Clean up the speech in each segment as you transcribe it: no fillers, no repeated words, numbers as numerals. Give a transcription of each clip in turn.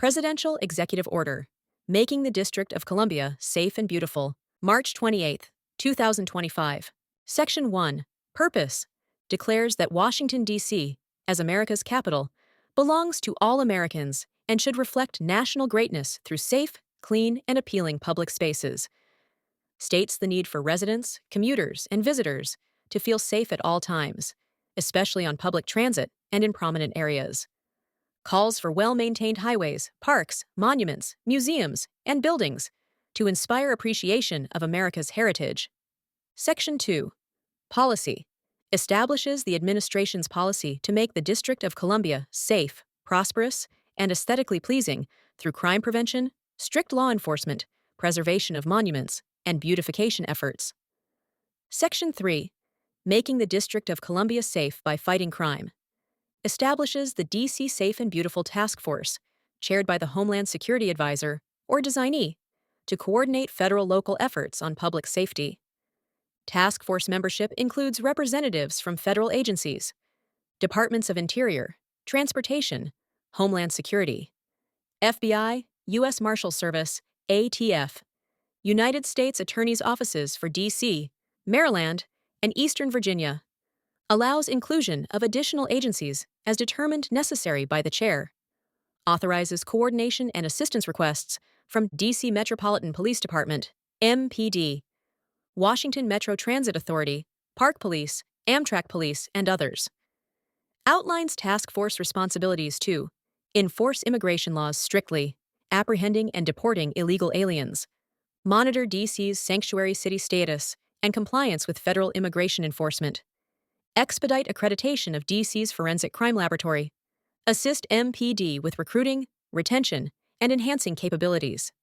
Presidential Executive Order, Making the District of Columbia Safe and Beautiful, March 28, 2025. Section 1, Purpose, declares that Washington, D.C., as America's capital, belongs to all Americans and should reflect national greatness through safe, clean, and appealing public spaces. States the need for residents, commuters, and visitors to feel safe at all times, especially on public transit and in prominent areas. Calls for well-maintained highways, parks, monuments, museums, and buildings to inspire appreciation of America's heritage. Section 2. Policy establishes the administration's policy to make the District of Columbia safe, prosperous, and aesthetically pleasing through crime prevention, strict law enforcement, preservation of monuments, and beautification efforts. Section 3. Making the District of Columbia safe by fighting crime establishes the D.C. Safe and Beautiful Task Force, chaired by the Homeland Security Advisor, or designee, to coordinate federal-local efforts on public safety. Task Force membership includes representatives from federal agencies, Departments of Interior, Transportation, Homeland Security, FBI, U.S. Marshal Service, ATF, United States Attorney's Offices for D.C., Maryland, and Eastern Virginia. Allows inclusion of additional agencies as determined necessary by the chair. Authorizes coordination and assistance requests from D.C. Metropolitan Police Department, MPD, Washington Metro Transit Authority, Park Police, Amtrak Police, and others. Outlines task force responsibilities to enforce immigration laws strictly, apprehending and deporting illegal aliens, monitor D.C.'s sanctuary city status and compliance with federal immigration enforcement, expedite accreditation of D.C.'s Forensic Crime Laboratory, assist MPD with recruiting, retention, and enhancing capabilities,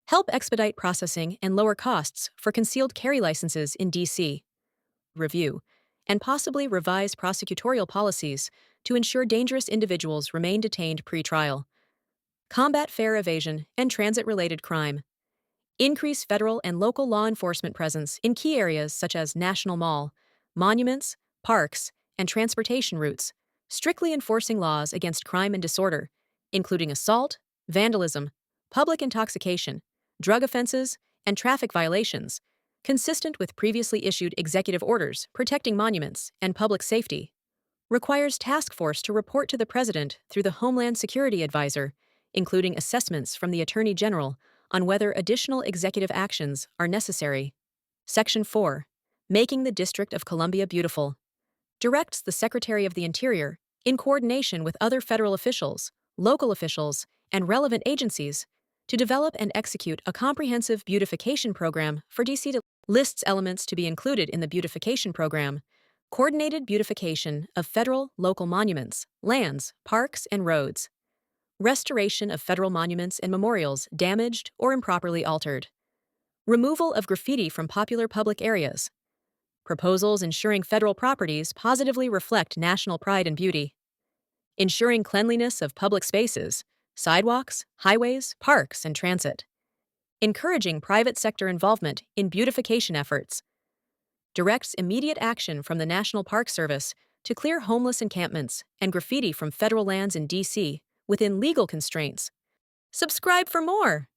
help expedite processing and lower costs for concealed carry licenses in D.C., review, and possibly revise prosecutorial policies to ensure dangerous individuals remain detained pre-trial, combat fare evasion and transit-related crime, increase federal and local law enforcement presence in key areas such as National Mall, monuments, parks, and transportation routes, strictly enforcing laws against crime and disorder, including assault, vandalism, public intoxication, drug offenses, and traffic violations, consistent with previously issued executive orders protecting monuments and public safety. Requires task force to report to the President through the Homeland Security Advisor, including assessments from the Attorney General on whether additional executive actions are necessary. Section 4. Making the District of Columbia Beautiful. Directs the Secretary of the Interior, in coordination with other federal officials, local officials, and relevant agencies, to develop and execute a comprehensive beautification program for D.C. Lists elements to be included in the beautification program. Coordinated beautification of federal, local monuments, lands, parks, and roads. Restoration of federal monuments and memorials damaged or improperly altered. Removal of graffiti from popular public areas. Proposals ensuring federal properties positively reflect national pride and beauty. Ensuring cleanliness of public spaces, sidewalks, highways, parks, and transit. Encouraging private sector involvement in beautification efforts. Directs immediate action from the National Park Service to clear homeless encampments and graffiti from federal lands in D.C. within legal constraints. Subscribe for more!